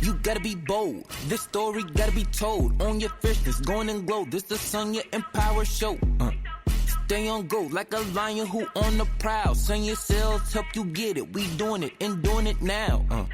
You gotta be bold. This story gotta be told. On your fierceness, going and glow. This the Sonja Empower Show. Stay on go like a lion who on the prowl. Send your cells, help you get it. We doing it and doing it now.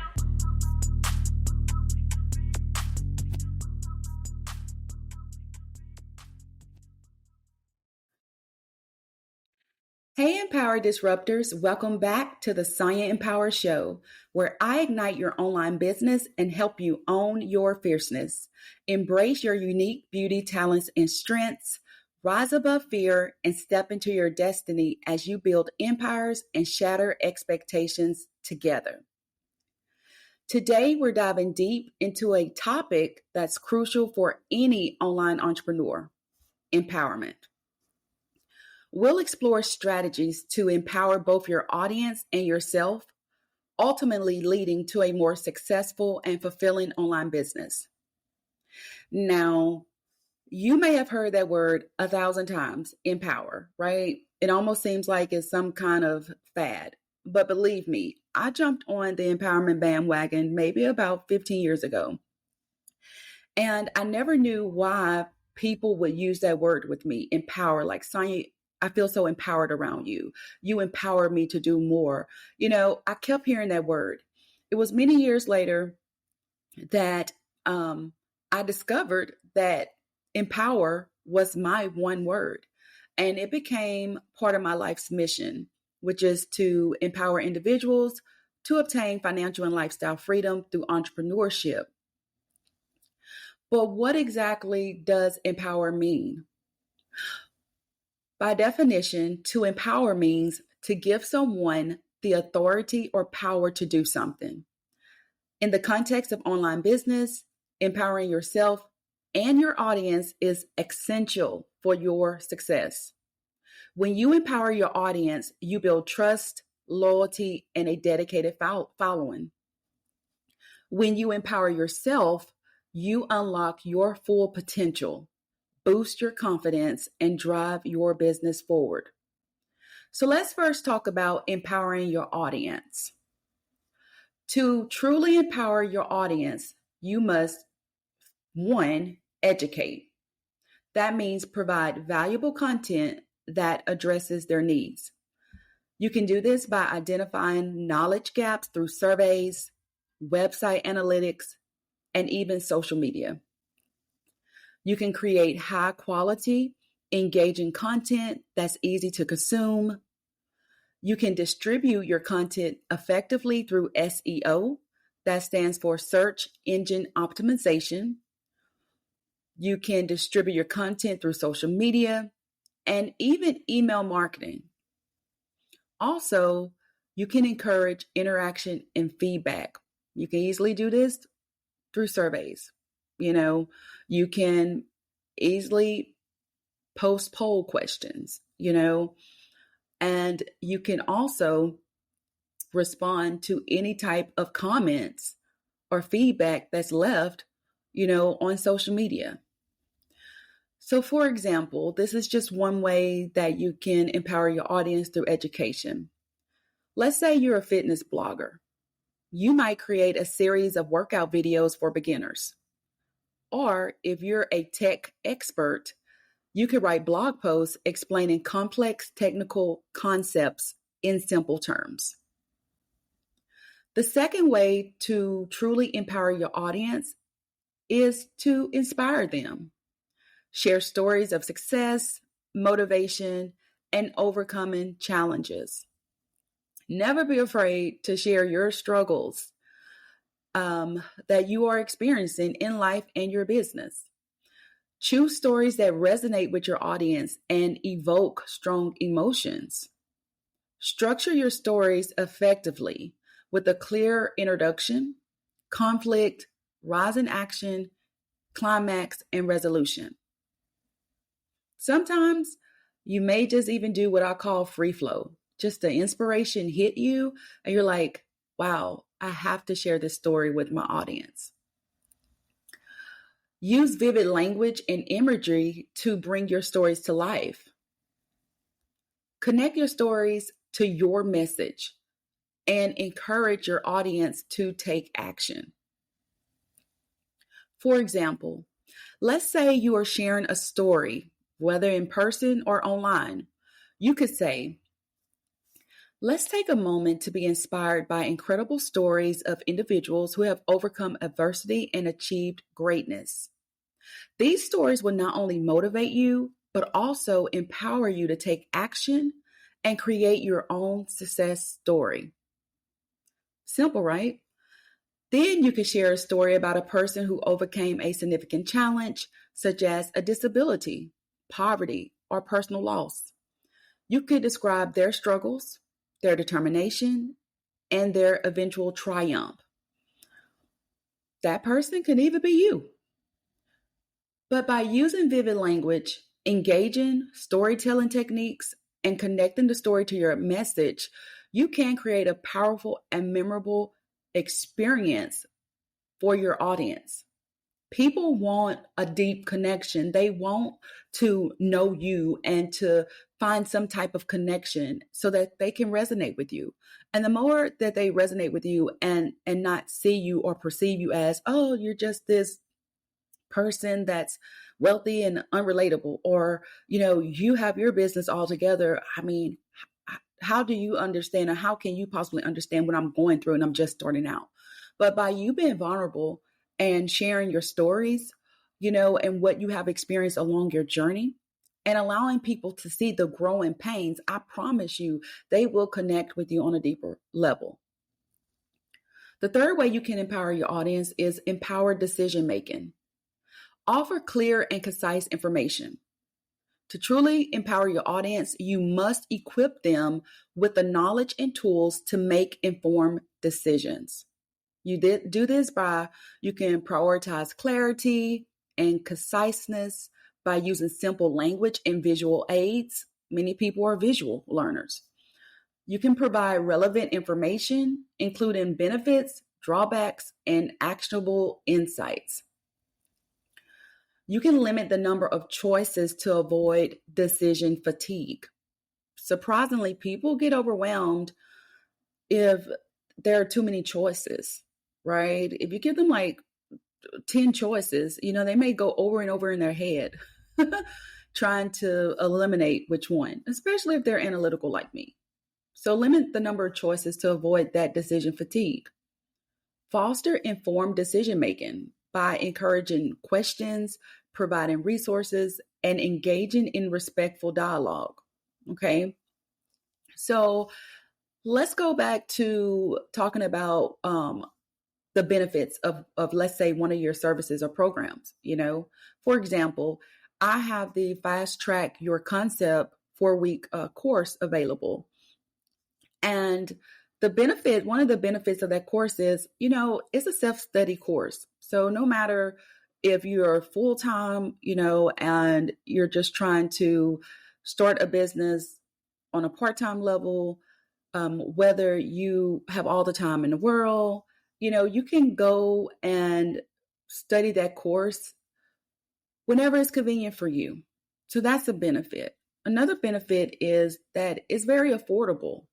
Hey Empower Disruptors, welcome back to the Sonja Empower Show, where I ignite your online business and help you own your fierceness. Embrace your unique beauty, talents, and strengths. Rise above fear and step into your destiny as you build empires and shatter expectations together. Today, we're diving deep into a topic that's crucial for any online entrepreneur: empowerment. We'll explore strategies to empower both your audience and yourself, ultimately leading to a more successful and fulfilling online business. Now, you may have heard that word 1,000 times, empower, right? It almost seems like it's some kind of fad. But believe me, I jumped on the empowerment bandwagon maybe about 15 years ago. And I never knew why people would use that word with me, empower, like Sonja, I feel so empowered around you. You empower me to do more. I kept hearing that word. It was many years later that I discovered that empower was my one word. And it became part of my life's mission, which is to empower individuals to obtain financial and lifestyle freedom through entrepreneurship. But what exactly does empower mean? By definition, to empower means to give someone the authority or power to do something. In the context of online business, empowering yourself and your audience is essential for your success. When you empower your audience, you build trust, loyalty, and a dedicated following. When you empower yourself, you unlock your full potential, boost your confidence, and drive your business forward. So let's first talk about empowering your audience. To truly empower your audience, you must, 1, educate. That means provide valuable content that addresses their needs. You can do this by identifying knowledge gaps through surveys, website analytics, and even social media. You can create high quality, engaging content that's easy to consume. You can distribute your content effectively through SEO, that stands for search engine optimization. You can distribute your content through social media and even email marketing. Also, you can encourage interaction and feedback. You can easily do this through surveys. You can easily post poll questions, and you can also respond to any type of comments or feedback that's left, on social media. So for example, this is just one way that you can empower your audience through education. Let's say you're a fitness blogger. You might create a series of workout videos for beginners. Or if you're a tech expert, you could write blog posts explaining complex technical concepts in simple terms. The second way to truly empower your audience is to inspire them. Share stories of success, motivation, and overcoming challenges. Never be afraid to share your struggles that you are experiencing in life and your business. Choose stories that resonate with your audience and evoke strong emotions. Structure your stories effectively with a clear introduction, conflict, rise in action, climax, and resolution. Sometimes you may just even do what I call free flow. Just the inspiration hit you and you're like, wow, I have to share this story with my audience. Use vivid language and imagery to bring your stories to life. Connect your stories to your message and encourage your audience to take action. For example, let's say you are sharing a story, whether in person or online. You could say, let's take a moment to be inspired by incredible stories of individuals who have overcome adversity and achieved greatness. These stories will not only motivate you, but also empower you to take action and create your own success story. Simple, right? Then you can share a story about a person who overcame a significant challenge, such as a disability, poverty, or personal loss. You could describe their struggles, their determination, and their eventual triumph. That person could even be you. But by using vivid language, engaging storytelling techniques, and connecting the story to your message, you can create a powerful and memorable experience for your audience. People want a deep connection. They want to know you and to find some type of connection so that they can resonate with you. And the more that they resonate with you and not see you or perceive you as, oh, you're just this person that's wealthy and unrelatable, or you have your business all together. I mean, how do you understand, or how can you possibly understand what I'm going through and I'm just starting out? But by you being vulnerable and sharing your stories, and what you have experienced along your journey, and allowing people to see the growing pains, I promise you they will connect with you on a deeper level. The third way you can empower your audience is empowered decision making. Offer clear and concise information. To truly empower your audience, you must equip them with the knowledge and tools to make informed decisions. You do this by, you can prioritize clarity and conciseness by using simple language and visual aids. Many people are visual learners. You can provide relevant information, including benefits, drawbacks, and actionable insights. You can limit the number of choices to avoid decision fatigue. Surprisingly, people get overwhelmed if there are too many choices, right? If you give them like 10 choices, they may go over and over in their head trying to eliminate which one, especially if they're analytical like me. So limit the number of choices to avoid that decision fatigue. Foster informed decision making by encouraging questions, providing resources, and engaging in respectful dialogue. Okay. So let's go back to talking about the benefits of, let's say, one of your services or programs. For example, I have the Fast Track Your Concept 4-week course available. And one of the benefits of that course is, it's a self-study course. So no matter if you're full-time, and you're just trying to start a business on a part-time level, whether you have all the time in the world, you can go and study that course whenever it's convenient for you. So that's a benefit. Another benefit is that it's very affordable.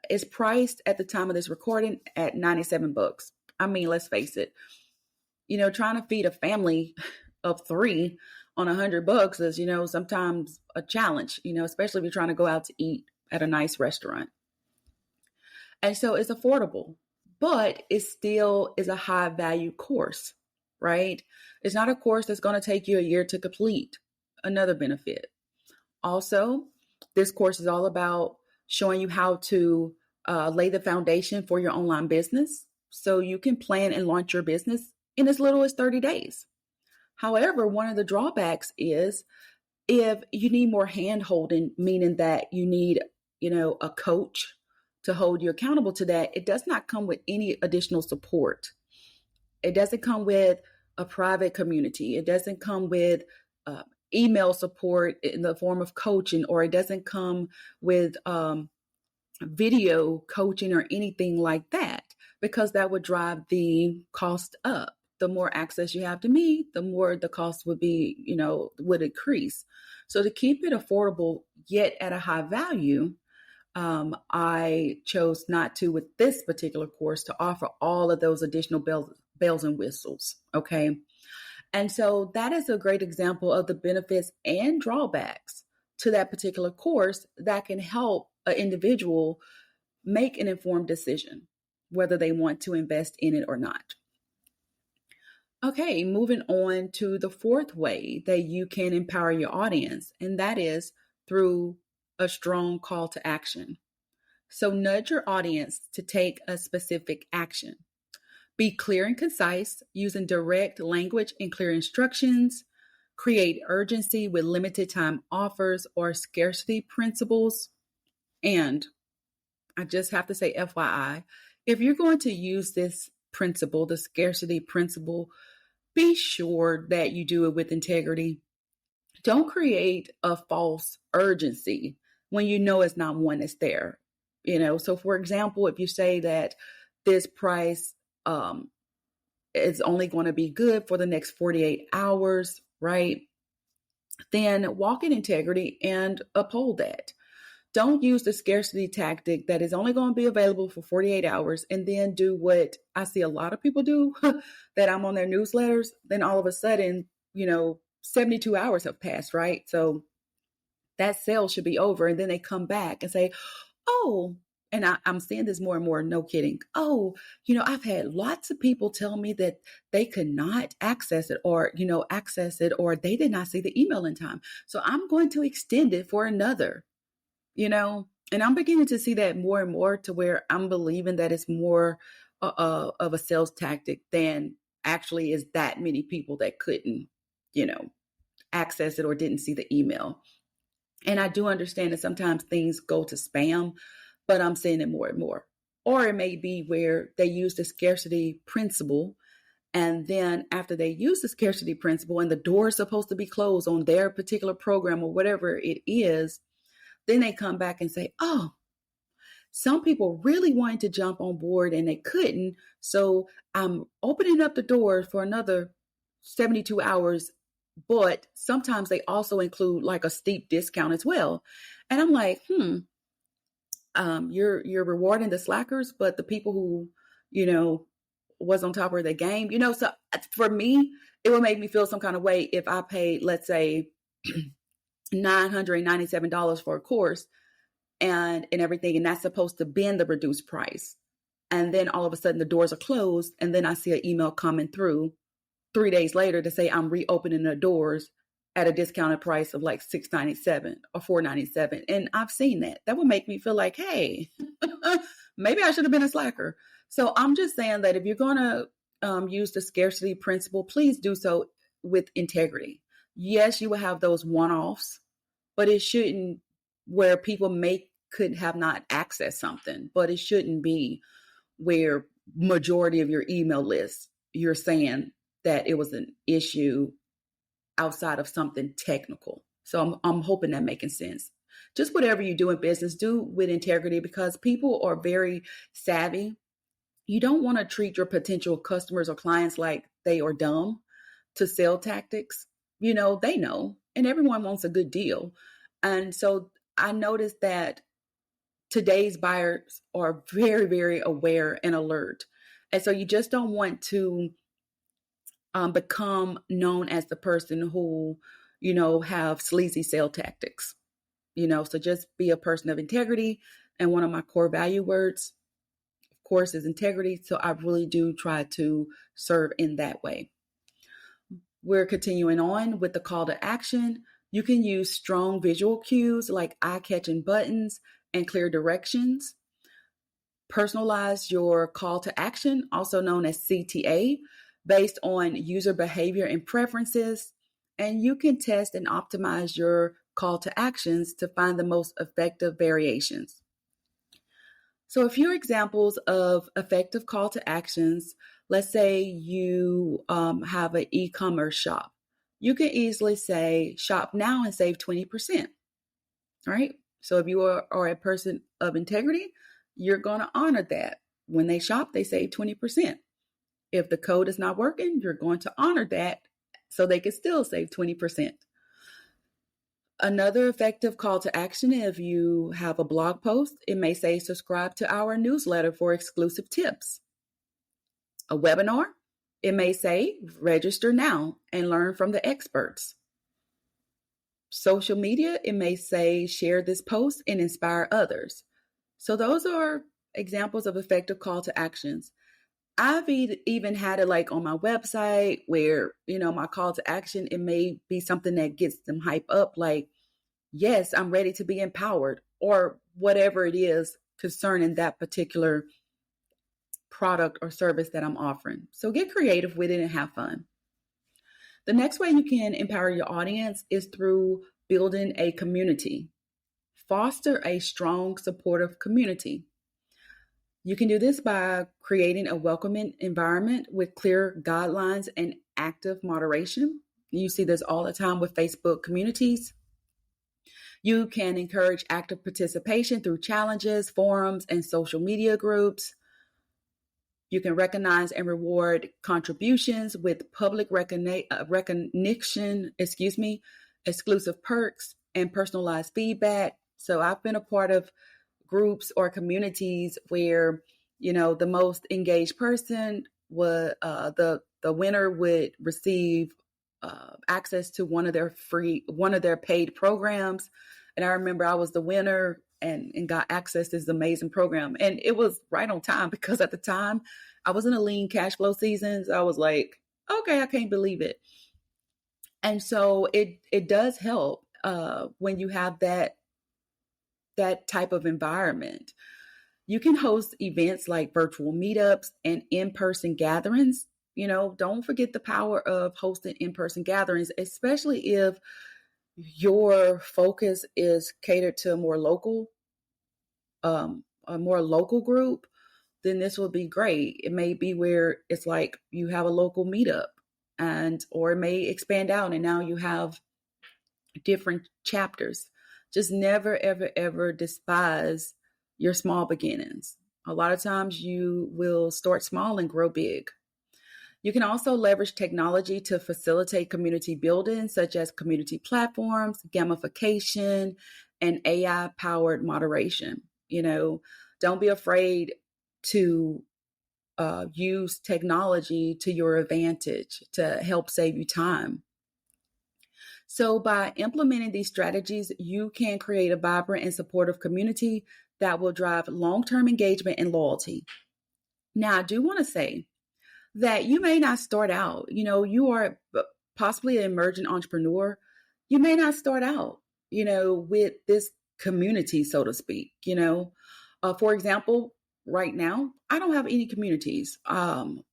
It's priced at the time of this recording at $97. I mean, let's face it, trying to feed a family of 3 on $100 is, sometimes a challenge, especially if you're trying to go out to eat at a nice restaurant. And so it's affordable, but it still is a high value course, right? It's not a course that's going to take you a year to complete. Another benefit. Also, this course is all about showing you how to lay the foundation for your online business so you can plan and launch your business in as little as 30 days. However, one of the drawbacks is if you need more hand holding, meaning that you need, a coach to hold you accountable to that, it does not come with any additional support. It doesn't come with a private community. It doesn't come with email support in the form of coaching, or it doesn't come with video coaching or anything like that, because that would drive the cost up. The more access you have to me, the more the cost would be, would increase. So to keep it affordable yet at a high value, I chose not to, with this particular course, to offer all of those additional bells and whistles. Okay. And so that is a great example of the benefits and drawbacks to that particular course that can help an individual make an informed decision whether they want to invest in it or not. Okay, moving on to the fourth way that you can empower your audience, and that is through a strong call to action. So, nudge your audience to take a specific action. Be clear and concise, using direct language and clear instructions. Create urgency with limited time offers or scarcity principles. And I just have to say, FYI, if you're going to use this principle, the scarcity principle, be sure that you do it with integrity. Don't create a false urgency when you know it's not one that's there. So for example, if you say that this price is only going to be good for the next 48 hours, right? Then walk in integrity and uphold that. Don't use the scarcity tactic that is only going to be available for 48 hours and then do what I see a lot of people do that I'm on their newsletters. Then all of a sudden, 72 hours have passed, right? So that sale should be over. And then they come back and say, oh, and I'm seeing this more and more, no kidding. Oh, I've had lots of people tell me that they could not access it or they did not see the email in time. So I'm going to extend it for another. And I'm beginning to see that more and more to where I'm believing that it's more of a sales tactic than actually is that many people that couldn't, access it or didn't see the email. And I do understand that sometimes things go to spam, but I'm seeing it more and more. Or it may be where they use the scarcity principle. And then after they use the scarcity principle and the door is supposed to be closed on their particular program or whatever it is, then they come back and say, oh, some people really wanted to jump on board and they couldn't. So I'm opening up the doors for another 72 hours. But sometimes they also include like a steep discount as well. And I'm like, you're rewarding the slackers, but the people who, was on top of the game, so for me, it would make me feel some kind of way if I paid, let's say, $997 for a course and everything, and that's supposed to bend the reduced price. And then all of a sudden the doors are closed, and then I see an email coming through 3 days later to say I'm reopening the doors at a discounted price of like $697 or $497. And I've seen that. That would make me feel like, hey, maybe I should have been a slacker. So I'm just saying that if you're going to use the scarcity principle, please do so with integrity. Yes, you will have those one-offs, but it shouldn't where people could have not accessed something, but it shouldn't be where majority of your email list, you're saying that it was an issue outside of something technical. So I'm hoping that making sense. Just whatever you do in business, do with integrity because people are very savvy. You don't want to treat your potential customers or clients like they are dumb to sell tactics. They know, and everyone wants a good deal. And so I noticed that today's buyers are very, very aware and alert. And so you just don't want to become known as the person who, have sleazy sale tactics, so just be a person of integrity. And one of my core value words, of course, is integrity. So I really do try to serve in that way. We're continuing on with the call to action. You can use strong visual cues like eye-catching buttons and clear directions. Personalize your call to action, also known as CTA, based on user behavior and preferences. And you can test and optimize your call to actions to find the most effective variations. So a few examples of effective call to actions. Let's say you have an e-commerce shop. You can easily say, shop now and save 20%, right? So if you are a person of integrity, you're going to honor that. When they shop, they save 20%. If the code is not working, you're going to honor that so they can still save 20%. Another effective call to action, if you have a blog post, it may say subscribe to our newsletter for exclusive tips. A webinar, It may say, register now and learn from the experts. Social media, it may say, share this post and inspire others. So those are examples of effective call to actions. I've even had it like on my website where, my call to action, it may be something that gets them hype up, like, yes, I'm ready to be empowered, or whatever it is concerning that particular product or service that I'm offering. So get creative with it and have fun. The next way you can empower your audience is through building a community. Foster a strong, supportive community. You can do this by creating a welcoming environment with clear guidelines and active moderation. You see this all the time with Facebook communities. You can encourage active participation through challenges, forums, and social media groups. You can recognize and reward contributions with public recognition, exclusive perks, and personalized feedback. So I've been a part of groups or communities where, the most engaged person would, the winner would receive access to one of their paid programs. And I remember I was the winner and got access to this amazing program. And it was right on time because at the time I was in a lean cash flow season. So I was like, okay, I can't believe it. And so it does help when you have that type of environment. You can host events like virtual meetups and in-person gatherings. Don't forget the power of hosting in-person gatherings, especially if your focus is catered to a more local group. Then this will be great. It may be where it's like you have a local meetup, or it may expand out and now you have different chapters. Just never, ever, ever despise your small beginnings. A lot of times you will start small and grow big. You can also leverage technology to facilitate community building, such as community platforms, gamification, and AI-powered moderation. Don't be afraid to use technology to your advantage to help save you time. So by implementing these strategies, you can create a vibrant and supportive community that will drive long-term engagement and loyalty. Now, I do want to say that you may not start out, you are possibly an emerging entrepreneur. You may not start out, with this community, so to speak. For example, right now, I don't have any communities. On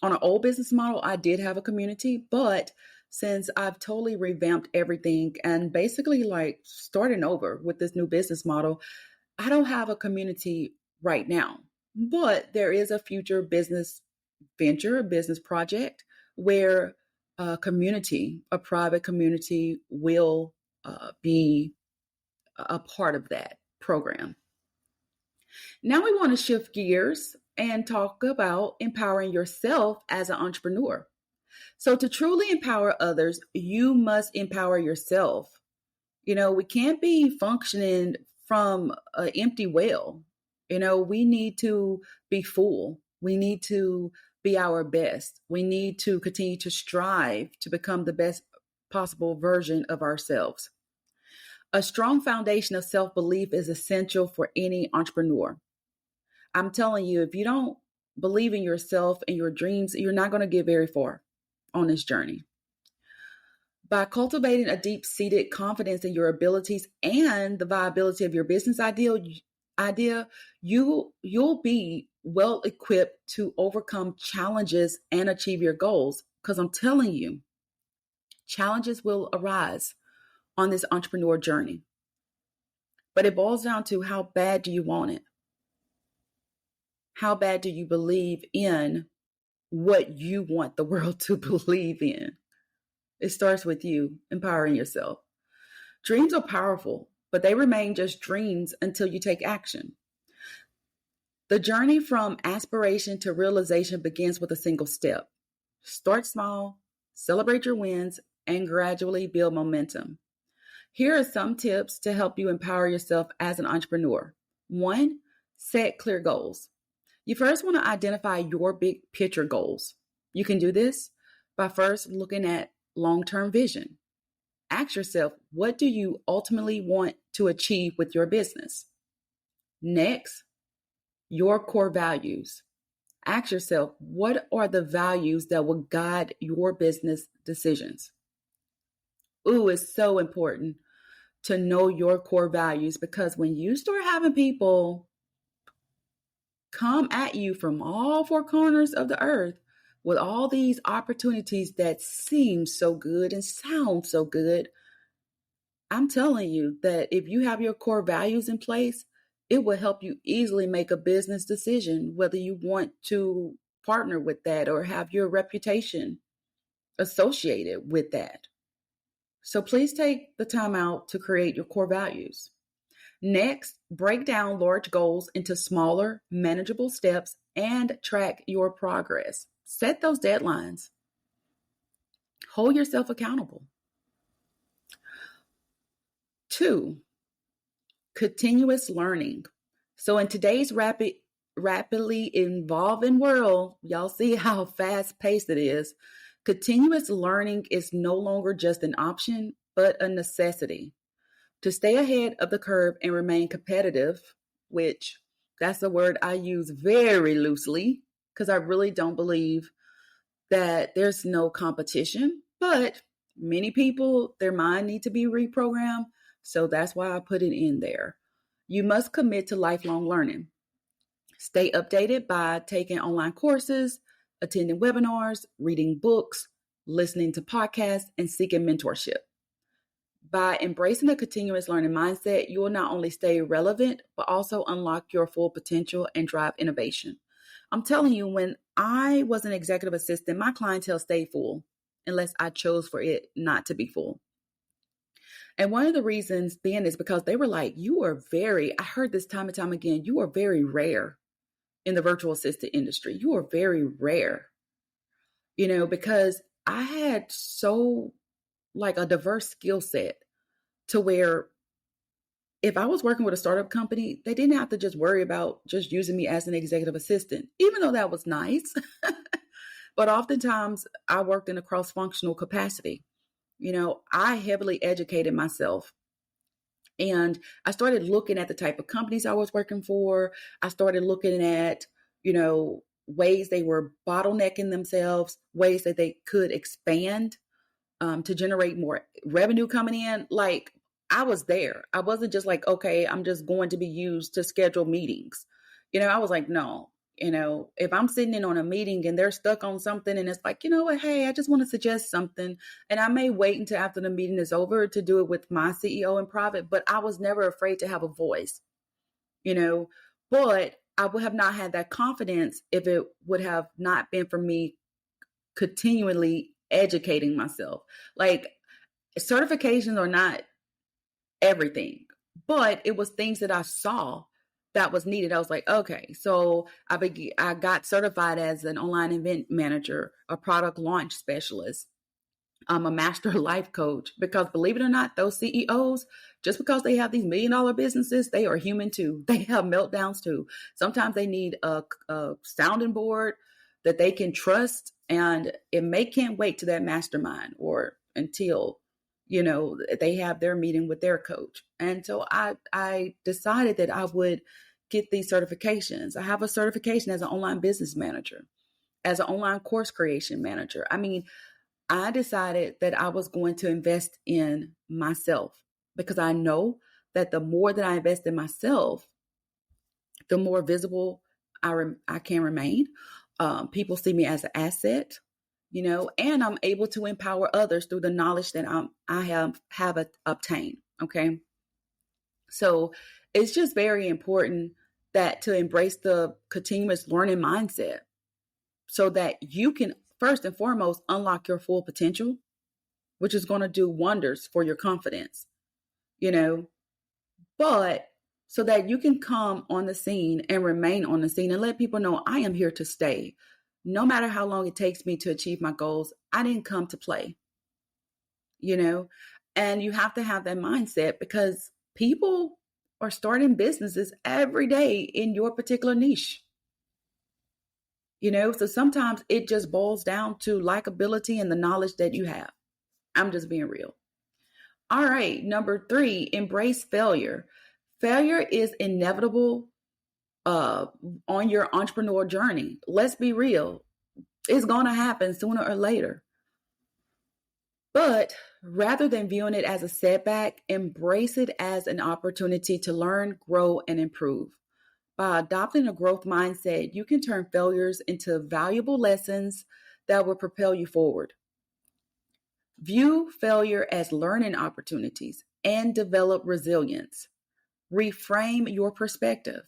an old business model, I did have a community, but since I've totally revamped everything and basically like starting over with this new business model, I don't have a community right now. But there is a future business venture, a business project where a private community will be a part of that program. Now we want to shift gears and talk about empowering yourself as an entrepreneur. So to truly empower others, you must empower yourself. We can't be functioning from an empty well. We need to be full. We need to be our best. We need to continue to strive to become the best possible version of ourselves. A strong foundation of self-belief is essential for any entrepreneur. I'm telling you, if you don't believe in yourself and your dreams, you're not going to get very far on this journey. By cultivating a deep-seated confidence in your abilities and the viability of your business idea, you'll be well equipped to overcome challenges and achieve your goals. Because I'm telling you, challenges will arise on this entrepreneur journey. But it boils down to how bad do you want it? How bad do you believe in what you want the world to believe in? It starts with you empowering yourself. Dreams are powerful, but they remain just dreams until you take action. The journey from aspiration to realization begins with a single step. Start small, celebrate your wins, and gradually build momentum. Here are some tips to help you empower yourself as an entrepreneur. 1, set clear goals. You first want to identify your big picture goals. You can do this by first looking at long-term vision. Ask yourself, what do you ultimately want to achieve with your business? Next, your core values. Ask yourself, what are the values that will guide your business decisions? Ooh, it's so important to know your core values, because when you start having people come at you from all four corners of the earth with all these opportunities that seem so good and sound so good, I'm telling you that if you have your core values in place, it will help you easily make a business decision, whether you want to partner with that or have your reputation associated with that. So please take the time out to create your core values. Next, break down large goals into smaller, manageable steps and track your progress. Set those deadlines. Hold yourself accountable. 2, continuous learning. So in today's rapidly evolving world, y'all see how fast paced it is. Continuous learning is no longer just an option, but a necessity. To stay ahead of the curve and remain competitive, which that's a word I use very loosely because I really don't believe that there's no competition, but many people, their mind need to be reprogrammed. So that's why I put it in there. You must commit to lifelong learning. Stay updated by taking online courses, attending webinars, reading books, listening to podcasts, and seeking mentorship. By embracing a continuous learning mindset, you will not only stay relevant, but also unlock your full potential and drive innovation. I'm telling you, when I was an executive assistant, my clientele stayed full unless I chose for it not to be full. And one of the reasons being is because they were like, I heard this time and time again, you are very rare in the virtual assistant industry. You are very rare, because I had so like a diverse skill set to where if I was working with a startup company, they didn't have to just worry about just using me as an executive assistant, even though that was nice. But oftentimes I worked in a cross-functional capacity. I heavily educated myself, and I started looking at the type of companies I was working for. I started looking at, ways they were bottlenecking themselves, ways that they could expand to generate more revenue coming in. Like, I was there. I wasn't just like, okay, I'm just going to be used to schedule meetings. I was like, no, if I'm sitting in on a meeting and they're stuck on something and it's like, you know what, hey, I just want to suggest something. And I may wait until after the meeting is over to do it with my CEO in private, but I was never afraid to have a voice, but I would have not had that confidence if it would have not been for me continually educating myself. Like, certifications are not everything, but it was things that I saw that was needed. I was like, okay, so I got certified as an online event manager, a product launch specialist. I'm a master life coach, because believe it or not, those CEOs, just because they have these $1 million businesses, they are human too. They have meltdowns too. Sometimes they need a sounding board that they can trust, and can't wait to that mastermind or until they have their meeting with their coach. And so I decided that I would get these certifications. I have a certification as an online business manager, as an online course creation manager. I decided that I was going to invest in myself, because I know that the more that I invest in myself, the more visible I can remain. People see me as an asset, and I'm able to empower others through the knowledge that I have obtained. Okay. So it's just very important that to embrace the continuous learning mindset so that you can first and foremost unlock your full potential, which is going to do wonders for your confidence, but so that you can come on the scene and remain on the scene and let people know I am here to stay. No matter how long it takes me to achieve my goals, I didn't come to play, and you have to have that mindset, because people are starting businesses every day in your particular niche. So sometimes it just boils down to likability and the knowledge that you have. I'm just being real. All right, number 3, embrace failure. Failure is inevitable on your entrepreneur journey. Let's be real. It's going to happen sooner or later. But rather than viewing it as a setback, embrace it as an opportunity to learn, grow, and improve. By adopting a growth mindset, you can turn failures into valuable lessons that will propel you forward. View failure as learning opportunities and develop resilience. Reframe your perspective.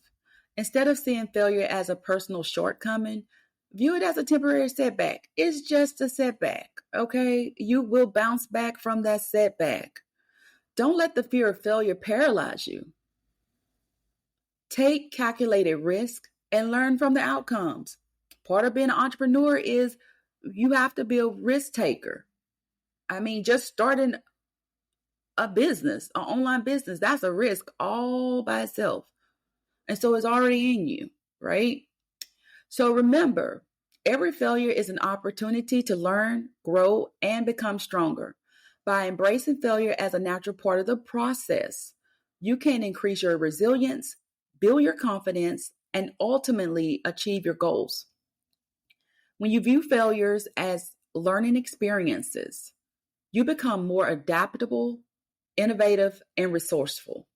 Instead of seeing failure as a personal shortcoming, view it as a temporary setback. It's just a setback, okay? You will bounce back from that setback. Don't let the fear of failure paralyze you. Take calculated risk and learn from the outcomes. Part of being an entrepreneur is you have to be a risk taker. I mean, just starting a business, an online business, that's a risk all by itself. And so it's already in you, right? So remember, every failure is an opportunity to learn, grow, and become stronger. By embracing failure as a natural part of the process, you can increase your resilience, build your confidence, and ultimately achieve your goals. When you view failures as learning experiences, you become more adaptable, innovative, and resourceful.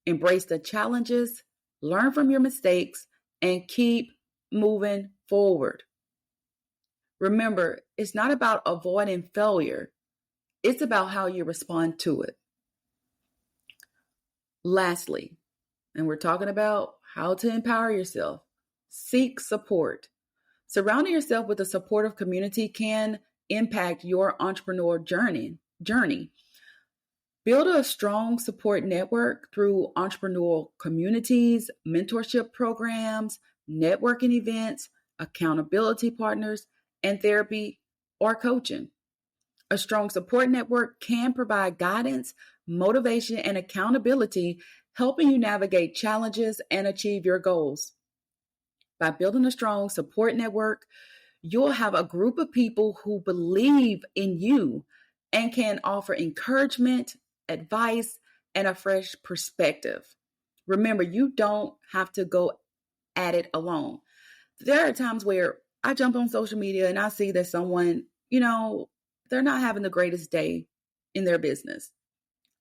Embrace the challenges, learn from your mistakes, and keep moving forward. Remember, it's not about avoiding failure, it's about how you respond to it. Lastly, and we're talking about how to empower yourself, seek support. Surrounding yourself with a supportive community can impact your entrepreneur journey. Build a strong support network through entrepreneurial communities, mentorship programs, networking events, accountability partners, and therapy or coaching. A strong support network can provide guidance, motivation, and accountability, helping you navigate challenges and achieve your goals. By building a strong support network, you'll have a group of people who believe in you and can offer encouragement, advice, and a fresh perspective. Remember, you don't have to go at it alone. There are times where I jump on social media and I see that someone, they're not having the greatest day in their business.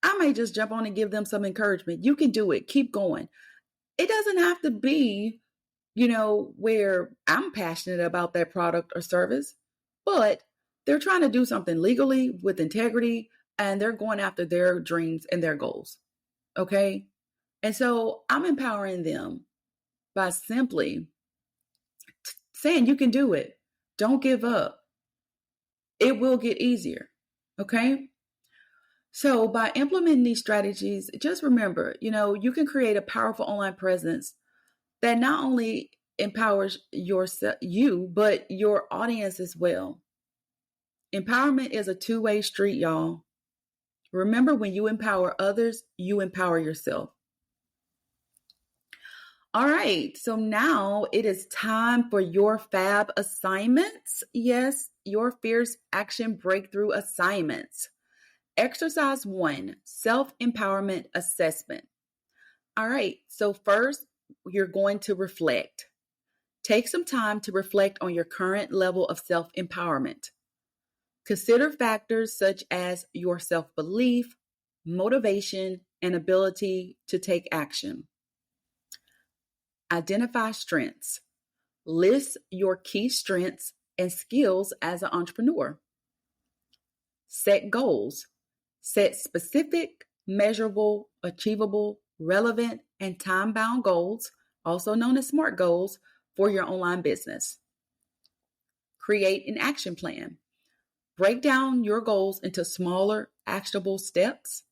I may just jump on and give them some encouragement. You can do it. Keep going. It doesn't have to be, where I'm passionate about that product or service, but they're trying to do something legally with integrity and they're going after their dreams and their goals. Okay. And so I'm empowering them by simply saying you can do it. Don't give up. It will get easier. Okay. So by implementing these strategies, just remember, you can create a powerful online presence that not only empowers you, but your audience as well. Empowerment is a two-way street, y'all. Remember, when you empower others, you empower yourself. All right, so now it is time for your fab assignments. Yes, your fierce action breakthrough assignments. Exercise 1, self-empowerment assessment. All right, so first, you're going to reflect. Take some time to reflect on your current level of self-empowerment. Consider factors such as your self-belief, motivation, and ability to take action. Identify strengths. List your key strengths and skills as an entrepreneur. Set goals. Set specific, measurable, achievable, relevant, and time-bound goals, also known as SMART goals, for your online business. Create an action plan. Break down your goals into smaller, actionable steps.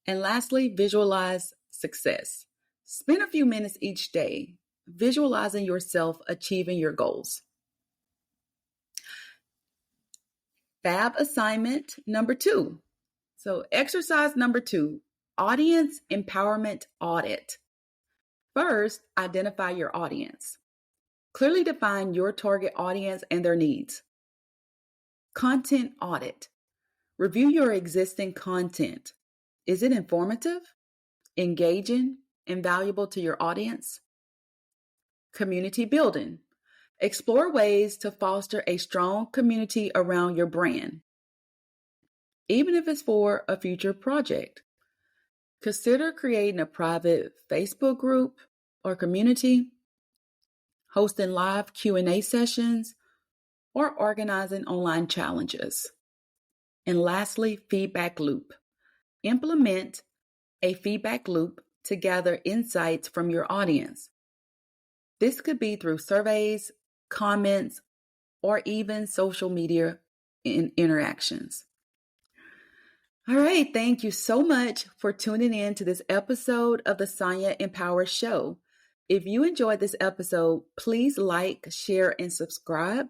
And lastly, visualize success. Spend a few minutes each day visualizing yourself achieving your goals. Fab assignment number 2. So exercise number 2, audience empowerment audit. First, identify your audience. Clearly define your target audience and their needs. Content audit. Review your existing content. Is it informative, engaging, and valuable to your audience? Community building. Explore ways to foster a strong community around your brand, even if it's for a future project. Consider creating a private Facebook group or community, hosting live Q&A sessions, or organizing online challenges. And lastly, feedback loop. Implement a feedback loop to gather insights from your audience. This could be through surveys, comments, or even social media interactions. All right, thank you so much for tuning in to this episode of the Sonja Empower Show. If you enjoyed this episode, please like, share, and subscribe.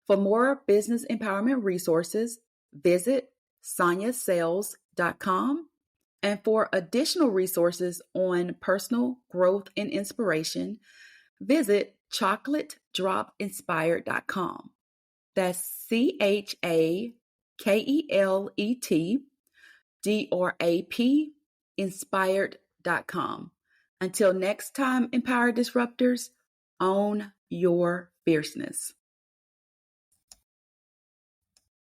For more business empowerment resources, visit sonjasales.com. And for additional resources on personal growth and inspiration, visit chocolatedropinspired.com. That's CHAKELETDRAP inspired.com. Until next time, Empower Disruptors, own your fierceness.